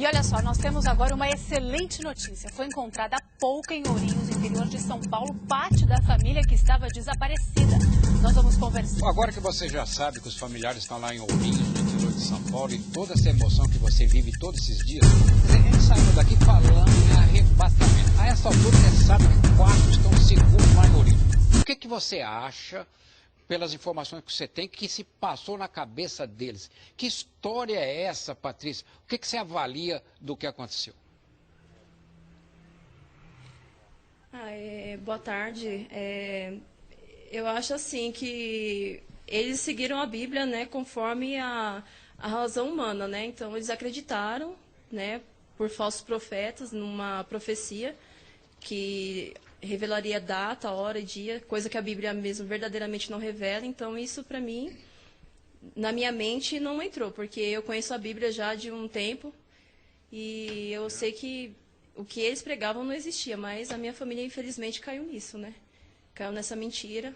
E olha só, nós temos agora uma excelente notícia. Foi encontrada há pouco em Ourinhos, interior de São Paulo, parte da família que estava desaparecida. Nós vamos conversar. Agora que você já sabe que os familiares estão lá em Ourinhos, no interior de São Paulo, e toda essa emoção que você vive todos esses dias, a gente saiu daqui falando em arrebatamento. A essa altura você sabe que 4 estão seguros lá em Ourinhos. O que você acha, pelas informações que você tem, que se passou na cabeça deles? Que história é essa, Patrícia? O que você avalia do que aconteceu? Boa tarde. Eu acho assim que eles seguiram a Bíblia, né, conforme a razão humana, né? Então eles acreditaram, né, por falsos profetas, numa profecia que revelaria data, hora e dia, coisa que a Bíblia mesmo verdadeiramente não revela. Então isso para mim, na minha mente, não entrou, porque eu conheço a Bíblia já de um tempo e eu sei que o que eles pregavam não existia, mas a minha família infelizmente caiu nisso, né? Caiu nessa mentira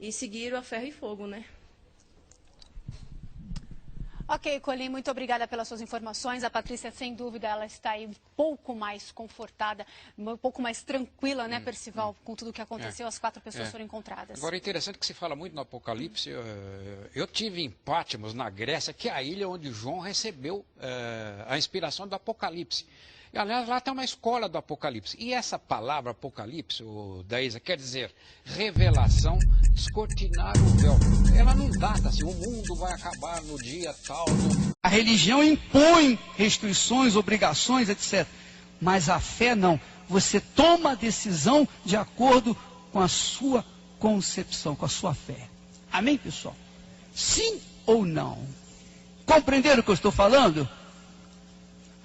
e seguiram a ferro e fogo, né? Ok, Colim, muito obrigada pelas suas informações. A Patrícia, sem dúvida, ela está aí um pouco mais confortada, um pouco mais tranquila, né, Percival, com tudo o que aconteceu. As 4 pessoas foram encontradas. Agora, é interessante que se fala muito no Apocalipse. Eu tive em Patmos, na Grécia, que é a ilha onde João recebeu a inspiração do Apocalipse. E, aliás, lá tem uma escola do Apocalipse. E essa palavra Apocalipse, Daísa, quer dizer revelação, descortinar o véu. Ela não data assim, o mundo vai acabar no dia tal. A religião impõe restrições, obrigações, etc. Mas a fé não. Você toma a decisão de acordo com a sua concepção, com a sua fé. Amém, pessoal? Sim ou não? Compreenderam o que eu estou falando?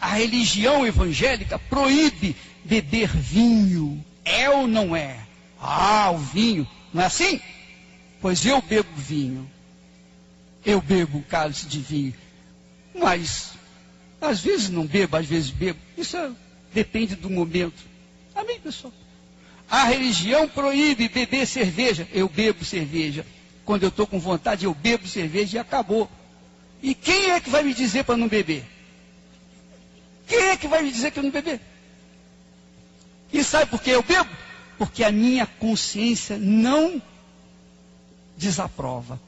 A religião evangélica proíbe beber vinho. É ou não é? Ah, o vinho. Não é assim? Pois eu bebo vinho. Eu bebo cálice de vinho. Mas, às vezes não bebo, às vezes bebo. Isso depende do momento. Amém, pessoal? A religião proíbe beber cerveja. Eu bebo cerveja. Quando eu estou com vontade, eu bebo cerveja e acabou. E quem é que vai me dizer para não beber? Quem é que vai me dizer que eu não beber? E sabe por que eu bebo? Porque a minha consciência não desaprova.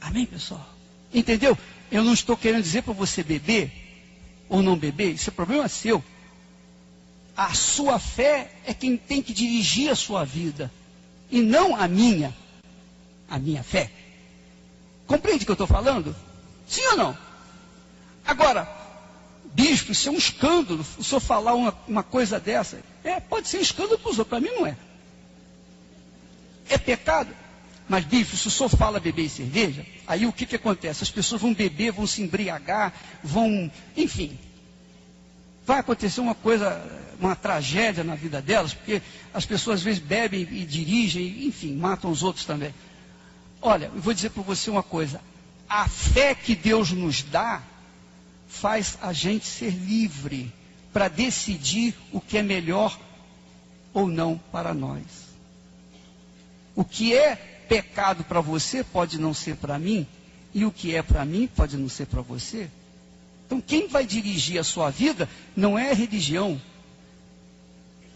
Amém, pessoal? Entendeu? Eu não estou querendo dizer para você beber ou não beber. Isso é problema seu. A sua fé é quem tem que dirigir a sua vida. E não a minha. A minha fé. Compreende o que eu estou falando? Sim ou não? Agora, bispo, isso é um escândalo. O senhor falar uma coisa dessa. Pode ser um escândalo para os outros. Para mim não é. É pecado. Mas, bispo, se o senhor fala beber cerveja, aí o que acontece? As pessoas vão beber, vão se embriagar, vão... Enfim. Vai acontecer uma coisa, uma tragédia na vida delas, porque as pessoas às vezes bebem e dirigem, enfim, matam os outros também. Olha, eu vou dizer para você uma coisa. A fé que Deus nos dá faz a gente ser livre para decidir o que é melhor ou não para nós. O que é pecado para você pode não ser para mim, e o que é para mim pode não ser para você. Então quem vai dirigir a sua vida não é a religião,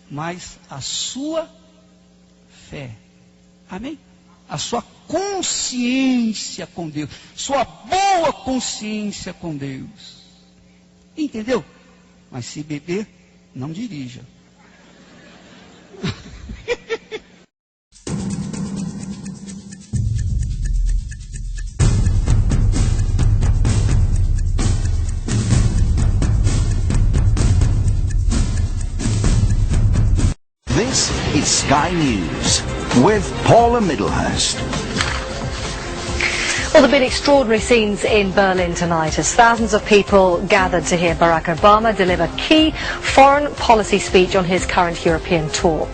mas a sua fé. Amém? A sua consciência com Deus, sua boa consciência com Deus. Entendeu? Mas se beber, não dirija. This is Sky News with Paula Middlehurst. Well, there have been extraordinary scenes in Berlin tonight as thousands of people gathered to hear Barack Obama deliver key foreign policy speech on his current European tour.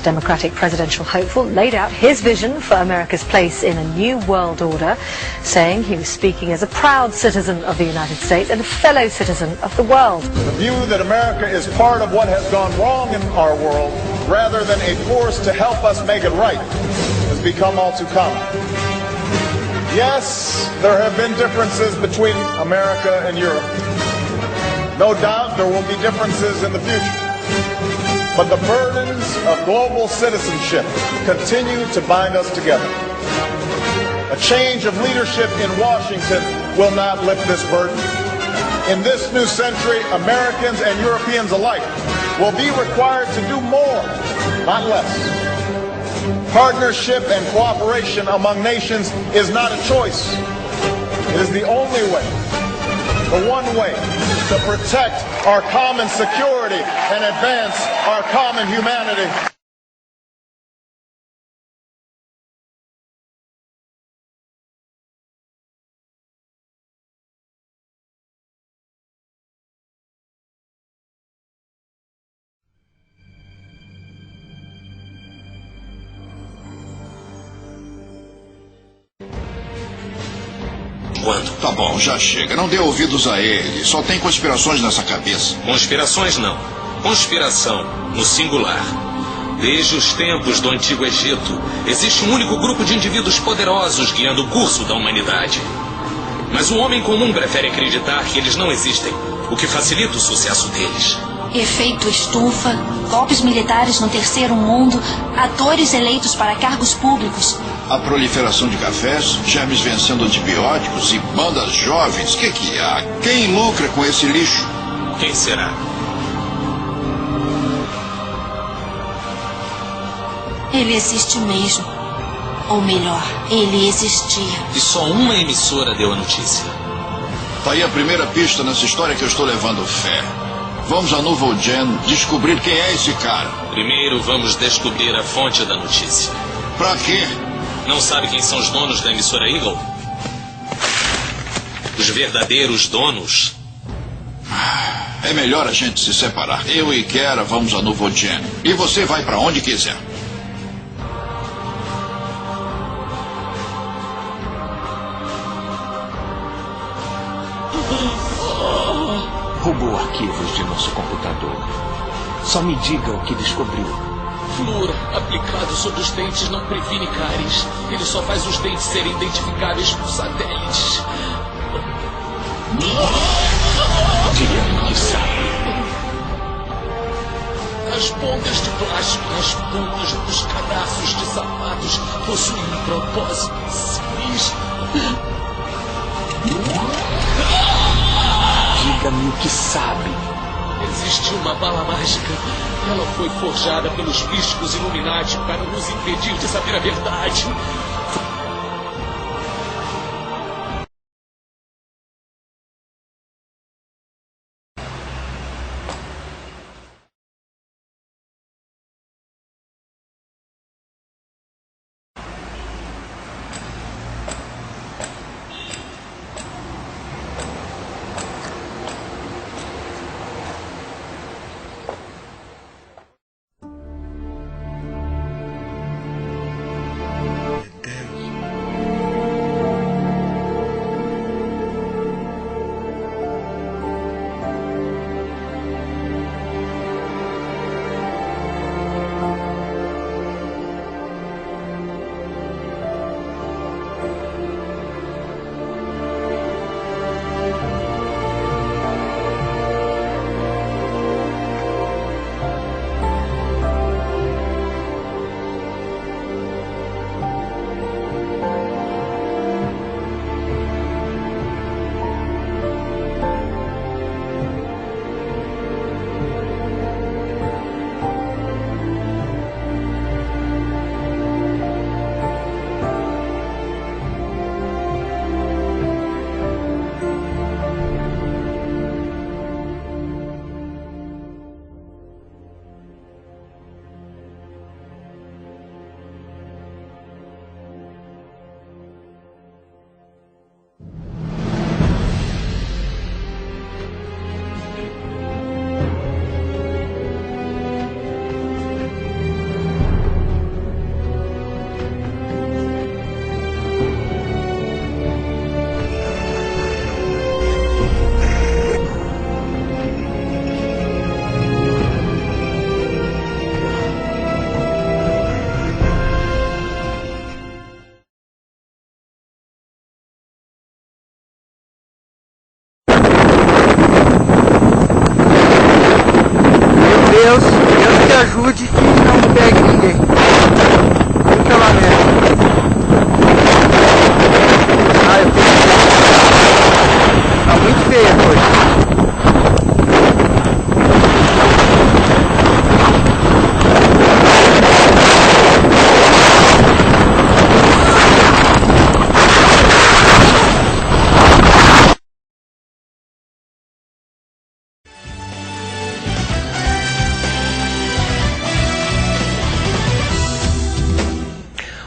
Democratic presidential hopeful laid out his vision for America's place in a new world order, saying he was speaking as a proud citizen of the United States and a fellow citizen of the world. The view that America is part of what has gone wrong in our world, rather than a force to help us make it right, has become all too common. Yes, there have been differences between America and Europe, No doubt there will be differences in the future, but the burdens of global citizenship continue to bind us together. A change of leadership in Washington will not lift this burden. In this new century, Americans and Europeans alike will be required to do more, not less. Partnership and cooperation among nations is not a choice. It is the only way, the one way, to protect our common security and advance our common humanity. Quando? Tá bom, já chega. Não dê ouvidos a ele. Só tem conspirações nessa cabeça. Conspirações não. Conspiração, no singular. Desde os tempos do Antigo Egito, existe um único grupo de indivíduos poderosos guiando o curso da humanidade. Mas o homem comum prefere acreditar que eles não existem, o que facilita o sucesso deles. Efeito estufa, golpes militares no terceiro mundo, atores eleitos para cargos públicos. A proliferação de cafés, germes vencendo antibióticos e bandas jovens. Que há? Quem lucra com esse lixo? Quem será? Ele existe mesmo. Ou melhor, ele existia. E só uma emissora deu a notícia. Tá aí a primeira pista nessa história que eu estou levando fé. Vamos a Nouveau Gen descobrir quem é esse cara. Primeiro vamos descobrir a fonte da notícia. Pra quê? Não sabe quem são os donos da emissora Eagle? Os verdadeiros donos? É melhor a gente se separar. Eu e Kera vamos a Nouveau Gen. E você vai pra onde quiser. Roubou arquivos de nosso computador. Só me diga o que descobriu. Flúor aplicado sobre os dentes não previne cáries. Ele só faz os dentes serem identificáveis por satélites. Diga-me que sabe. As pontas de plástico nas pontas dos cadarços de sapatos possuem um propósito sinistro. Diga-me o que sabe. Existe uma bala mágica. Ela foi forjada pelos místicos Illuminati para nos impedir de saber a verdade.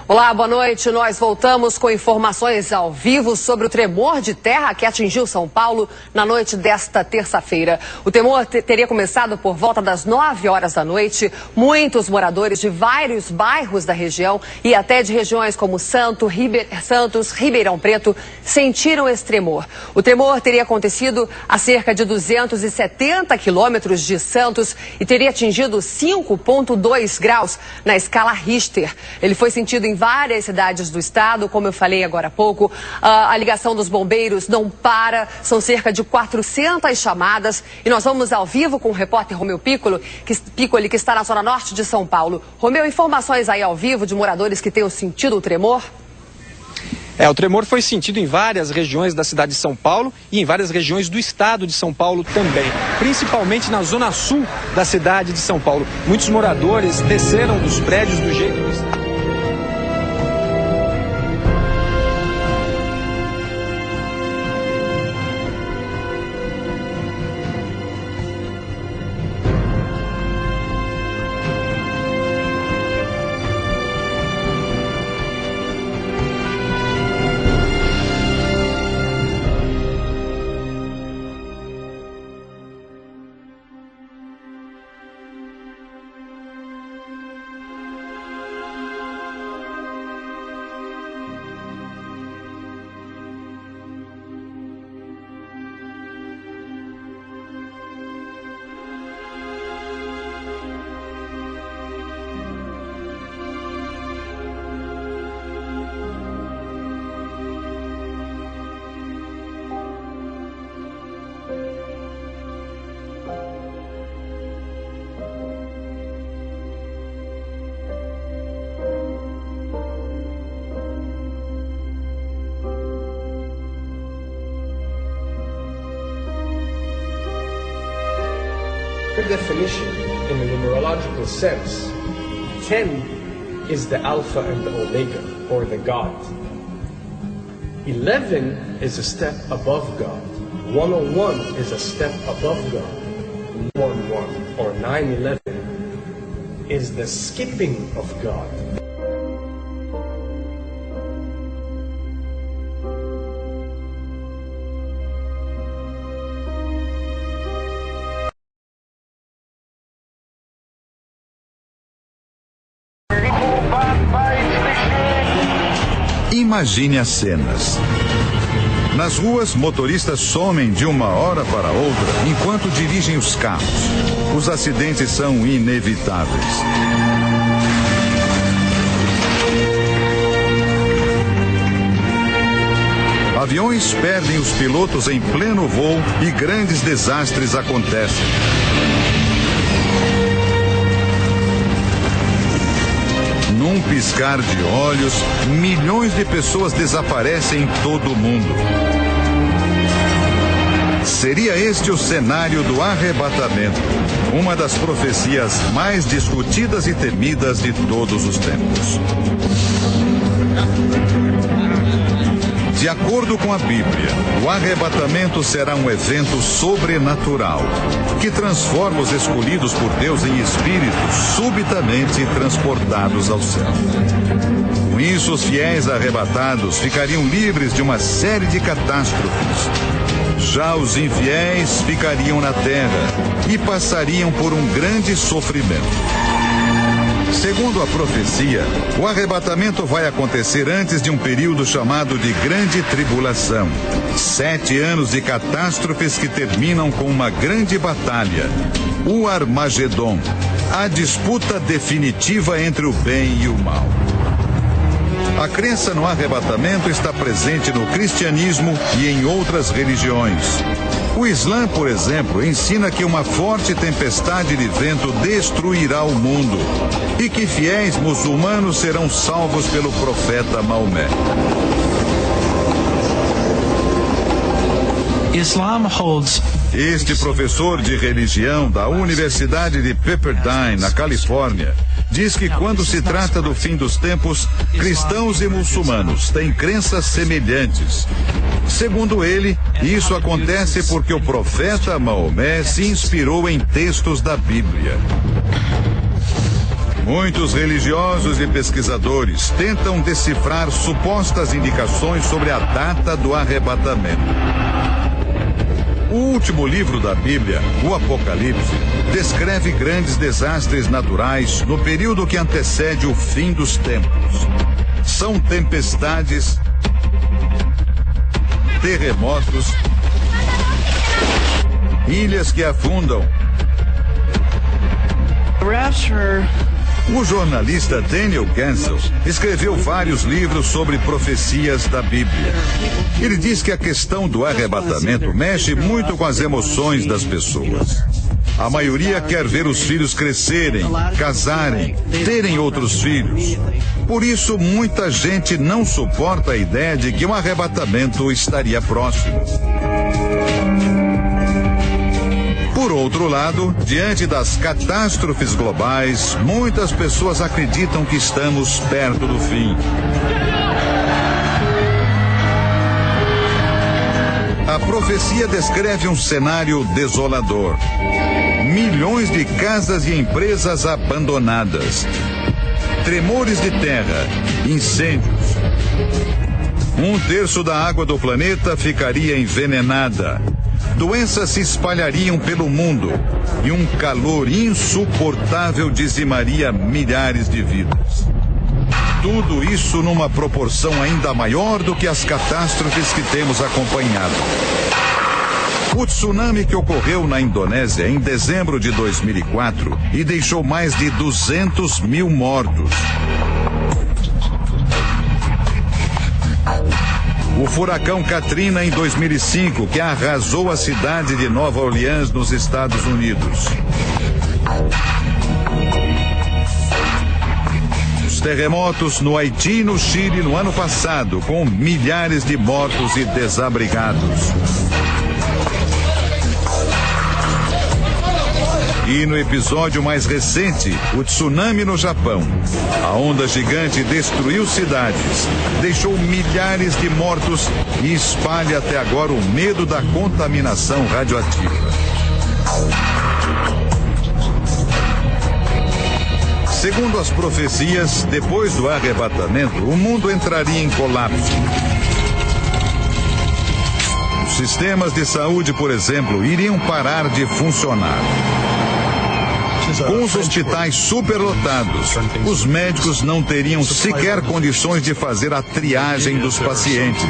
Olá, boa noite. Nós voltamos com informações ao vivo sobre o tremor de terra que atingiu São Paulo na noite desta terça-feira. O tremor teria começado por volta das 9 horas da noite. Muitos moradores de vários bairros da região e até de regiões como Santos, Ribeirão Preto sentiram esse tremor. O tremor teria acontecido a cerca de 270 quilômetros de Santos e teria atingido 5,2 graus na escala Richter. Ele foi sentido em várias cidades do estado, como eu falei agora há pouco. A ligação dos bombeiros não para, são cerca de 400 chamadas. E nós vamos ao vivo com o repórter Romeu Piccoli, que está na zona norte de São Paulo. Romeu, informações aí ao vivo de moradores que tenham sentido o tremor? O tremor foi sentido em várias regiões da cidade de São Paulo e em várias regiões do estado de São Paulo também, principalmente na zona sul da cidade de São Paulo. Muitos moradores desceram dos prédios do jeito que está. Definition, in a numerological sense, 10 is the Alpha and the Omega, or the God. 11 is a step above God. 101 is a step above God. 111 or 911 is the skipping of God. Imagine as cenas. Nas ruas, motoristas somem de uma hora para outra enquanto dirigem os carros. Os acidentes são inevitáveis. Aviões perdem os pilotos em pleno voo e grandes desastres acontecem. Num piscar de olhos, milhões de pessoas desaparecem em todo o mundo. Seria este o cenário do arrebatamento, uma das profecias mais discutidas e temidas de todos os tempos. De acordo com a Bíblia, o arrebatamento será um evento sobrenatural, que transforma os escolhidos por Deus em espíritos subitamente transportados ao céu. Com isso, os fiéis arrebatados ficariam livres de uma série de catástrofes. Já os infiéis ficariam na terra e passariam por um grande sofrimento. Segundo a profecia, o arrebatamento vai acontecer antes de um período chamado de Grande Tribulação. 7 anos de catástrofes que terminam com uma grande batalha, o Armagedon, a disputa definitiva entre o bem e o mal. A crença no arrebatamento está presente no cristianismo e em outras religiões. O Islã, por exemplo, ensina que uma forte tempestade de vento destruirá o mundo e que fiéis muçulmanos serão salvos pelo profeta Maomé. Este professor de religião da Universidade de Pepperdine, na Califórnia, diz que quando se trata do fim dos tempos, cristãos e muçulmanos têm crenças semelhantes. Segundo ele, isso acontece porque o profeta Maomé se inspirou em textos da Bíblia. Muitos religiosos e pesquisadores tentam decifrar supostas indicações sobre a data do arrebatamento. O último livro da Bíblia, o Apocalipse, descreve grandes desastres naturais no período que antecede o fim dos tempos. São tempestades, terremotos, ilhas que afundam. O jornalista Daniel Gansel escreveu vários livros sobre profecias da Bíblia. Ele diz que a questão do arrebatamento mexe muito com as emoções das pessoas. A maioria quer ver os filhos crescerem, casarem, terem outros filhos. Por isso, muita gente não suporta a ideia de que um arrebatamento estaria próximo. Por outro lado, diante das catástrofes globais, muitas pessoas acreditam que estamos perto do fim. A profecia descreve um cenário desolador. Milhões de casas e empresas abandonadas. Tremores de terra, incêndios. 1/3 da água do planeta ficaria envenenada. Doenças se espalhariam pelo mundo e um calor insuportável dizimaria milhares de vidas. Tudo isso numa proporção ainda maior do que as catástrofes que temos acompanhado. O tsunami que ocorreu na Indonésia em dezembro de 2004 e deixou mais de 200 mil mortos. O furacão Katrina em 2005, que arrasou a cidade de Nova Orleans, nos Estados Unidos. Os terremotos no Haiti e no Chile no ano passado, com milhares de mortos e desabrigados. E no episódio mais recente, o tsunami no Japão. A onda gigante destruiu cidades, deixou milhares de mortos e espalha até agora o medo da contaminação radioativa. Segundo as profecias, depois do arrebatamento, o mundo entraria em colapso. Os sistemas de saúde, por exemplo, iriam parar de funcionar. Com os hospitais superlotados, os médicos não teriam sequer condições de fazer a triagem dos pacientes.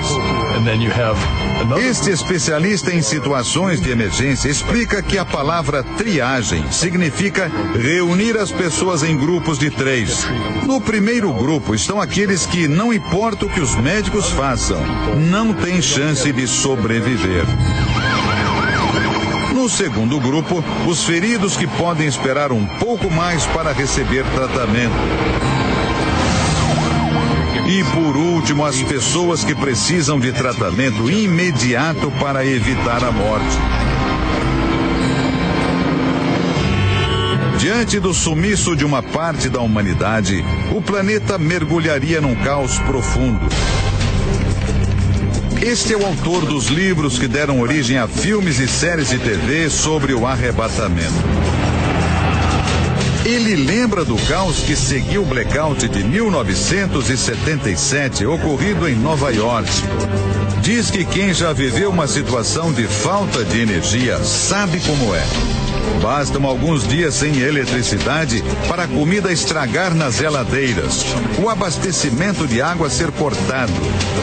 Este especialista em situações de emergência explica que a palavra triagem significa reunir as pessoas em grupos de 3. No primeiro grupo estão aqueles que, não importa o que os médicos façam, não têm chance de sobreviver. No segundo grupo, os feridos que podem esperar um pouco mais para receber tratamento. E por último, as pessoas que precisam de tratamento imediato para evitar a morte. Diante do sumiço de uma parte da humanidade, o planeta mergulharia num caos profundo. Este é o autor dos livros que deram origem a filmes e séries de TV sobre o arrebatamento. Ele lembra do caos que seguiu o blackout de 1977, ocorrido em Nova York. Diz que quem já viveu uma situação de falta de energia sabe como é. Bastam alguns dias sem eletricidade para a comida estragar nas geladeiras, o abastecimento de água ser cortado,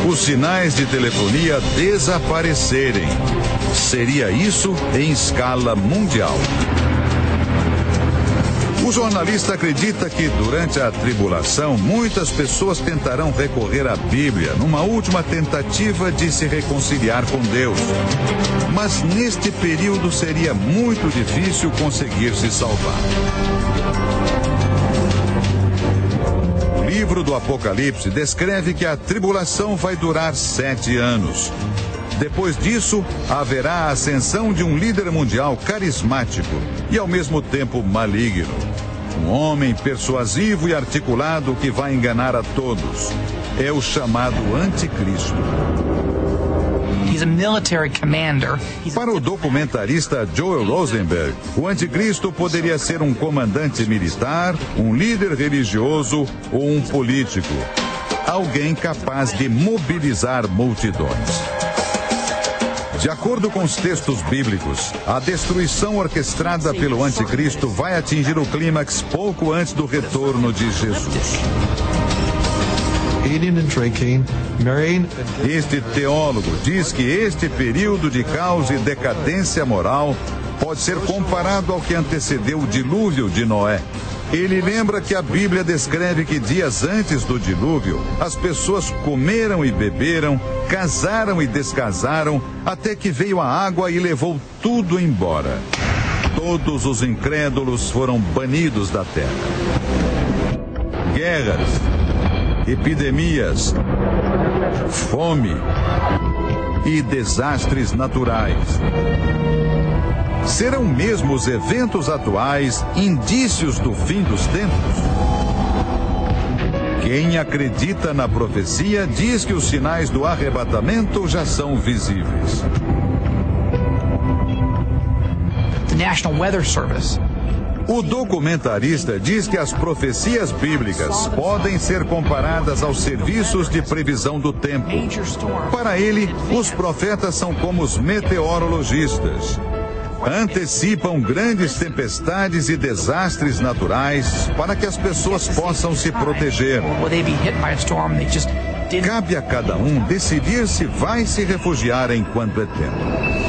os sinais de telefonia desaparecerem. Seria isso em escala mundial. O jornalista acredita que durante a tribulação muitas pessoas tentarão recorrer à Bíblia numa última tentativa de se reconciliar com Deus. Mas neste período seria muito difícil conseguir se salvar. O livro do Apocalipse descreve que a tribulação vai durar 7 anos. Depois disso, haverá a ascensão de um líder mundial carismático e ao mesmo tempo maligno. Um homem persuasivo e articulado que vai enganar a todos. É o chamado Anticristo. Para o documentarista Joel Rosenberg, o anticristo poderia ser um comandante militar, um líder religioso ou um político. Alguém capaz de mobilizar multidões. De acordo com os textos bíblicos, a destruição orquestrada pelo anticristo vai atingir o clímax pouco antes do retorno de Jesus. Este teólogo diz que este período de caos e decadência moral pode ser comparado ao que antecedeu o dilúvio de Noé. Ele lembra que a Bíblia descreve que dias antes do dilúvio, as pessoas comeram e beberam, casaram e descasaram, até que veio a água e levou tudo embora. Todos os incrédulos foram banidos da terra. Guerras, epidemias, fome e desastres naturais. Serão mesmo os eventos atuais indícios do fim dos tempos? Quem acredita na profecia diz que os sinais do arrebatamento já são visíveis. O documentarista diz que as profecias bíblicas podem ser comparadas aos serviços de previsão do tempo. Para ele, os profetas são como os meteorologistas. Antecipam grandes tempestades e desastres naturais para que as pessoas possam se proteger. Cabe a cada um decidir se vai se refugiar enquanto é tempo.